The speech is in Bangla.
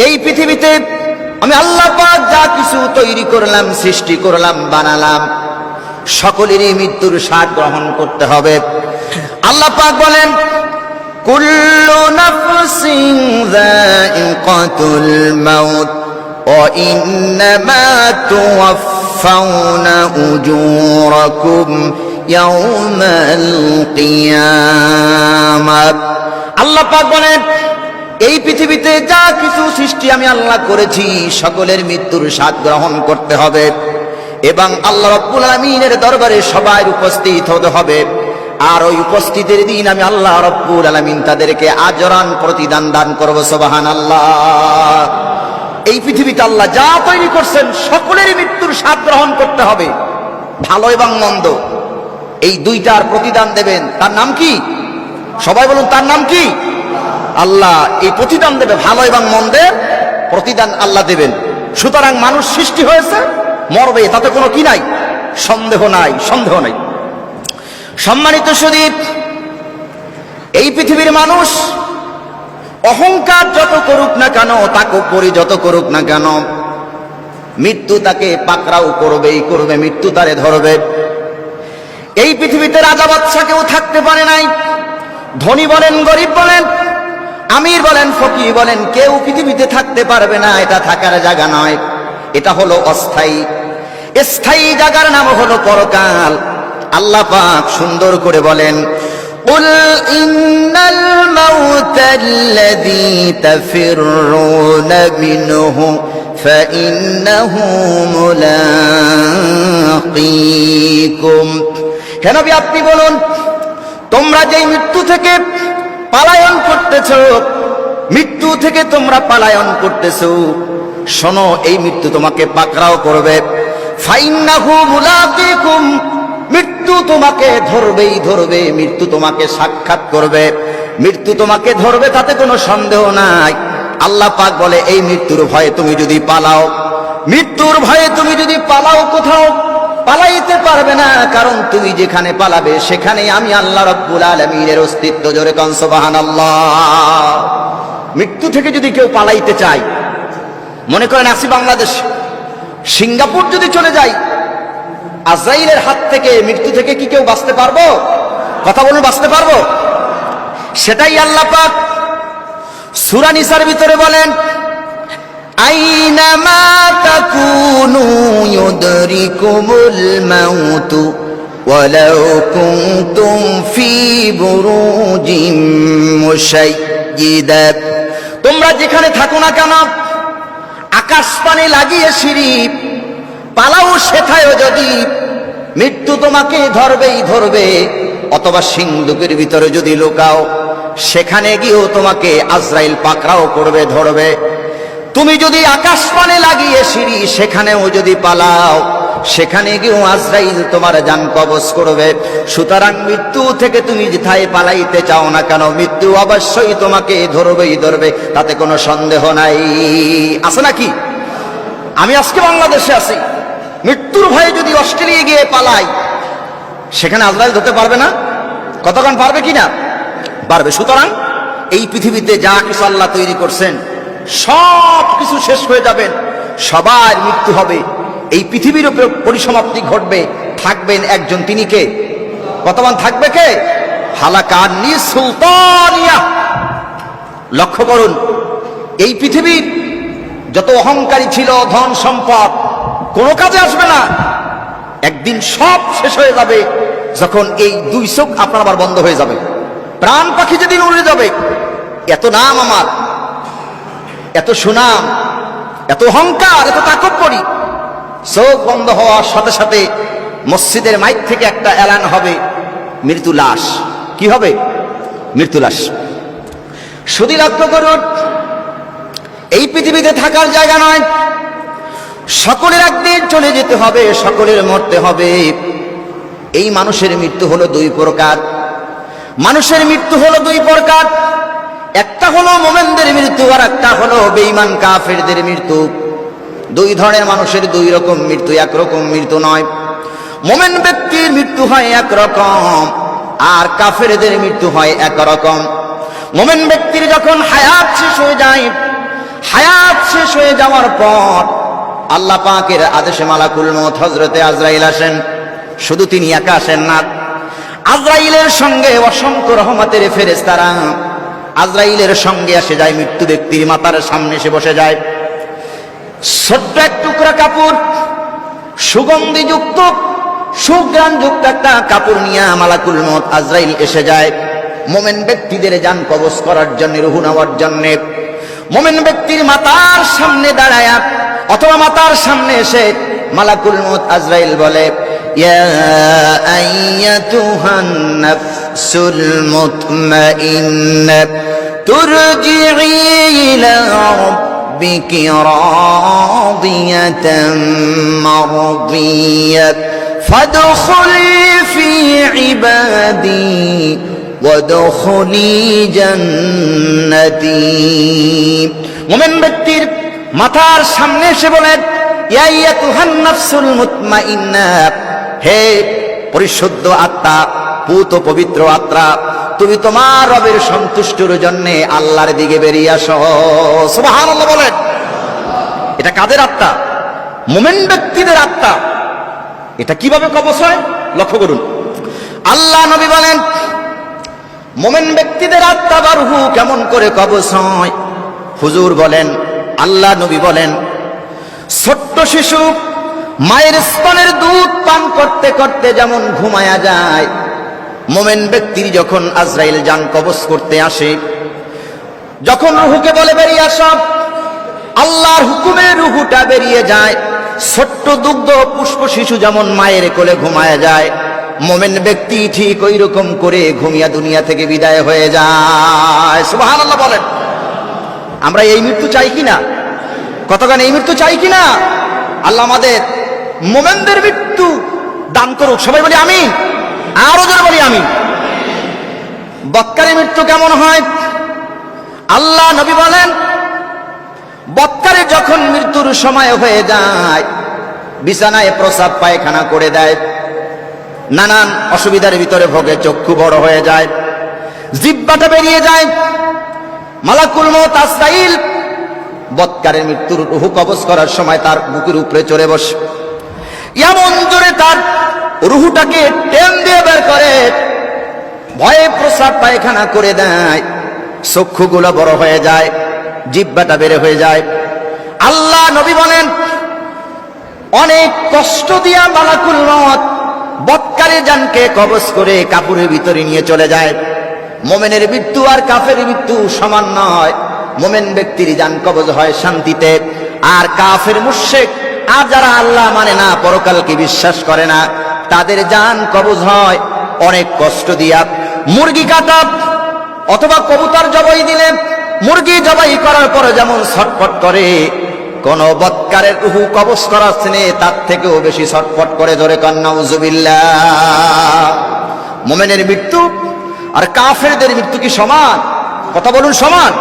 এই পৃথিবীতে আমি আল্লাহ পাক যা কিছু তৈরি করলাম, সৃষ্টি করলাম, বানালাম, সকলেরই মৃত্যুর স্বাদ গ্রহণ করতে হবে। আল্লাহ পাক বলেন, কুল্লু নাফসিন যায়িকাতুল মাউত ওয়া ইন্নামা তুওয়াফাউনা উজুরাকুম ইয়াউমাল কিয়ামাহ। আল্লাহ পাক বলেন, এই পৃথিবীতে যা কিছু সৃষ্টি আমি আল্লাহ করেছি সকলের মৃত্যুর স্বাদ গ্রহণ করতে হবে এবং আল্লাহ রাব্বুল আলামিনের দরবারে সবাই উপস্থিত হতে হবে। আর ওই উপস্থিতির দিন আমি আল্লাহ রাব্বুল আলামিন তাদেরকে আজরান প্রতিদান দান করব। সুবহানাল্লাহ। এই পৃথিবীতে আল্লাহ যা তৈরি করছেন সকলেরই মৃত্যুর স্বাদ গ্রহণ করতে হবে, ভালো এবং মন্দ, এই দুইটার প্রতিদান দেবেন। তার নাম কি? সবাই বলুন, তার নাম কি? আল্লাহ এই প্রতিদান দেবে, ভালো এবং মন্দের প্রতিদান আল্লাহ দেবেন। সুতরাং মানুষ সৃষ্টি হয়েছে, মরবে, তাতে কোনো কি নাই, সন্দেহ নাই, সন্দেহ নাই। সম্মানিত সুদীপ, এই পৃথিবীর মানুষ অহংকার যত করুক না কেন, তাকব্বুরি যত করুক না কেন, মৃত্যু তাকে পাকড়াও করবেই করবে, মৃত্যু তারে ধরবে। এই পৃথিবীতে রাজা বাদশা কেউ থাকতে পারে নাই, ধনী বলেন, গরিব বলেন, আমির বলেন, ফকির বলেন, কেউ পৃথিবীতে থাকতে পারবে না। এটা থাকার জায়গা নয়, এটা হলো অস্থায়ী। স্থায়ী জায়গার নাম হলো পরকাল। আল্লাহ পাক সুন্দর করে বলেন, কুল ইন্নাল মাউতাল্লাযী তাফিররুনা মিনহু ফাইন্নাহু মুলাকীকুম। হে নবী, আপনি বলুন, তোমরা যেই মৃত্যু থেকে পালায়ন করতেছ, মৃত্যু থেকে তোমরা পালায়ন করতেছ, শোনো, এই মৃত্যু তোমাকে পাকড়াও করবে। ফাইন্নাহু মুলাকীকুম, মৃত্যু তোমাকে ধরবেই ধরবে, মৃত্যু তোমাকে সাক্ষাৎ করবে, মৃত্যু তোমাকে ধরবে, তাতে কোনো সন্দেহ নাই। আল্লাহ পাক বলে, এই মৃত্যুর ভয়ে তুমি যদি পালাও, মৃত্যুর ভয়ে তুমি যদি পালাও, কোথাও পালাইতে পারবে না, কারণ তুমি যেখানে পালাবে সেখানেই আমি আল্লাহ রাব্বুল আলামিনের অস্তিত্ব। জোরে কান সুবহানাল্লাহ। মৃত্যু থেকে যদি কেউ পালাইতে চায়, মনে করেন আসি বাংলাদেশ, সিঙ্গাপুর যদি চলে যাই, আজরাইলের হাত থেকে, মৃত্যু থেকে কি কেউ বাঁচতে পারবো? কথা বলুন, বাঁচতে পারবো? সেটাই আল্লাহ পাক সূরা নিসার ভিতরে বলেন, আইনামা তাকুনু ইউদরিকুমুল মাউতু ওয়ালাউ কুনতুম ফি বুরুজিম মুশাইয়্যিদা। তোমরা যেখানে থাকো না কেন, আকাশপানে লাগিয়ে সিঁড়ি পালাও, সেথায়ও যদি মৃত্যু তোমাকে ধরবেই ধরবে, অথবা সিন্ধুকের ভিতরে যদি লুকাও, সেখানে গিয়েও তোমাকে আজরাইল পাকড়াও করবে, ধরবে। তুমি যদি আকাশপানে লাগিয়ে সিঁড়ি সেখানেও যদি পালাও, সেখানে গিয়েও আজরাইল তোমার জান কবজ করবে। সুতরাং মৃত্যু থেকে তুমি যেথায় পালাইতে চাও না কেন, মৃত্যু অবশ্যই তোমাকে ধরবেই ধরবে, তাতে কোনো সন্দেহ নাই। আছে নাকি? আমি আজকে বাংলাদেশে আছি, মৃত্যুর ভয়ে যদি অস্ট্রেলিয়া গিয়ে পালাই, সেখানে আজরাইল ধরতে পারবে না? কতক্ষণ পারবে কিনা? পারবে। সুতরাং এই পৃথিবীতে যা কিছু আল্লাহ তৈরি করছেন সব কিছু শেষ হয়ে যাবেন, সবার মৃত্যু হবে, এই পৃথিবীর উপরে পরিসমাপ্তি ঘটবে। থাকবেন একজন, তিনি কে? কতক্ষণ থাকবে কে? হালাকানি সুলতানিয়া। লক্ষ্য করুন, এই পৃথিবীর যত অহংকারী ছিল, ধন সম্পদ কোনো কাজে আসবে না, একদিন সব শেষ হয়ে যাবে। যখন এই দুই চোখ আপনার আবার বন্ধ হয়ে যাবে, প্রাণ পাখি যেদিন উড়ে যাবে, এত নাম আমার, এত সুনাম, এত অহংকার, এত তাকব্বুরি, চোখ বন্ধ হওয়ার সাথে সাথে মসজিদের মাইক থেকে একটা এলান হবে, মৃত্যু লাশ। কি হবে? মৃত্যু লাশ। শুধু লক্ষ্য করুন, এই পৃথিবীতে থাকার জায়গা নয়, সকলের একদিন চলে যেতে হবে, সকলের মরতে হবে। এই মানুষের মৃত্যু হলো দুই প্রকার। মানুষের মৃত্যু হলো দুই প্রকার, একটা হলো মোমেনদের মৃত্যু, আর একটা হলো বেঈমান কাফেরদের মৃত্যু। দুই ধরনের মানুষের দুই রকম মৃত্যু, একরকম মৃত্যু নয়। মোমেন ব্যক্তির মৃত্যু হয় একরকম, আর কাফেরদের মৃত্যু হয় একরকম। মোমেন ব্যক্তির যখন হায়াত শেষ হয়ে যায়, হায়াত শেষ হয়ে যাওয়ার পর আল্লাহ পাকের আদেশে মালাকুল মউত হযরতে আজরাইল আসেন। শুধু তিনি একা আসেন না, আজরাইলের সঙ্গে অসংখ্য রহমতের ফেরেশতারা আজরাইলের সঙ্গে এসে যায়, মৃত্যু ব্যক্তির মাথার সামনে এসে বসে যায়। ছোট্ট এক টুকরা কাপড়, সুগন্ধিযুক্ত সুঘ্রাণযুক্ত একটা কাপড় নিয়ে মালাকুল মউত আজরাইল এসে যায় মোমেন ব্যক্তিদের জান কবজ করার জন্য, রূহ নেওয়ার জন্য। মোমেন ব্যক্তির মাথার সামনে দাঁড়ায় অথবা মাথার সামনে এসে মালাকুল মউত আজরাইল বলে, ইয়া আইয়াতুহান নাফসুল মুতমাইন্না তুরজিই ইলা রাব্বিকি রাদিয়াতাম মারদিয়া ফাদখুলি ফি ইবাদি ওয়াদখুলি জান্নাতি। মুমিন ব্যক্তির মাথার সামনে এসে বলেন, ইয়া আইয়াতুহান নাফসুল মুতমাইন্না, হে পরিশুদ্ধ আত্মা, পূত পবিত্র আত্মা, তুমি তোমার রবের সন্তুষ্টির জন্য আল্লাহর দিকে বেরিয়ে আসো। সুবহানাল্লাহ বলেন। এটা কাদের আত্মা? মুমিন ব্যক্তিদের আত্মা। এটা কিভাবে কবজ হয় লক্ষ্য করুন। আল্লাহ নবী বলেন, মুমিন ব্যক্তিদের আত্মা বা রূহ কেমন করে কবজ হয়? হুজুর বলেন, আল্লাহ নবী বলেন, ছোট্ট শিশু মায়ের স্তনের দুধ পান করতে করতে যেমন ঘুমায়া যায়, মুমিন ব্যক্তির যখন আজরাইল জান কবজ করতে আসে, যখন রূহকে বলে বেরিয়ে আসো, আল্লাহর হুকুমে রূহটা বেরিয়ে যায়। ছোট্ট দুগ্ধ পুষ্প শিশু যেমন মায়ের কোলে ঘুমায়া যায়, মুমিন ব্যক্তি ঠিক ওই রকম করে ঘুমিয়া দুনিয়া থেকে বিদায় হয়ে যায়। সুবহানাল্লাহ বলেন। আমরা এই মৃত্যু চাই কিনা? কতক্ষণ এই মৃত্যু চাই কিনা? আল্লাহ আমাদের মুমিনদের মৃত্যু দান করুক। সবাই বলি আমিন, আরো জোরে বলি আমিন। বৎকারের মৃত্যু কেমন হয়? আল্লাহ নবী বলেন, বৎকারের যখন মৃত্যুর সময় হয়ে যায়, বিছানায় প্রস্রাব পায়খানা করে দেয়, নানান অসুবিধার ভিতরে ভোগে, চক্ষু বড় হয়ে যায়, জিহ্বাটা বেরিয়ে যায়, মালাকুল মউত আজরাইল বৎকারের মৃত্যুর রূহ কবজ করার সময় তার বুকের উপরে চড়ে বসে, এমন জোরে তার রূহটাকে টেন দিয়ে বের করে, ভয়ে প্রস্রাব পায়খানা করে দেয়, চক্ষুগুলো বড় হয়ে যায়, জিহ্বাটা বের হয়ে যায়। আল্লাহ নবী বলেন, অনেক কষ্ট দিয়া মালাকুল মউত বৎকারের জানকে কবজ করে কাপড়ের ভিতরে নিয়ে চলে যায়। মুমিনের মৃত্যু আর কাফেরের মৃত্যু সমান নয়। মুমিন ব্যক্তির জান কবজ হয় শান্তিতে, আর কাফের মুশরিক আর যারা আল্লাহ মানে না, পরকালকে বিশ্বাস করে না, তাদের জান কবজ হয় অনেক কষ্ট দিয়া। মুরগি কাটা অথবা কবুতর জবাই দিলে, মুরগি জবাই করার পরে যেমন ছটফট করে, কোন বৎকারের রূহ কবজ করার স্নে তার থেকেও বেশি ছটফট করে। ধরে কন নাউযুবিল্লাহ। মুমিনের মৃত্যু আর কাফেরদের মৃত্যু কি সমান? কথা বলুন, সমান।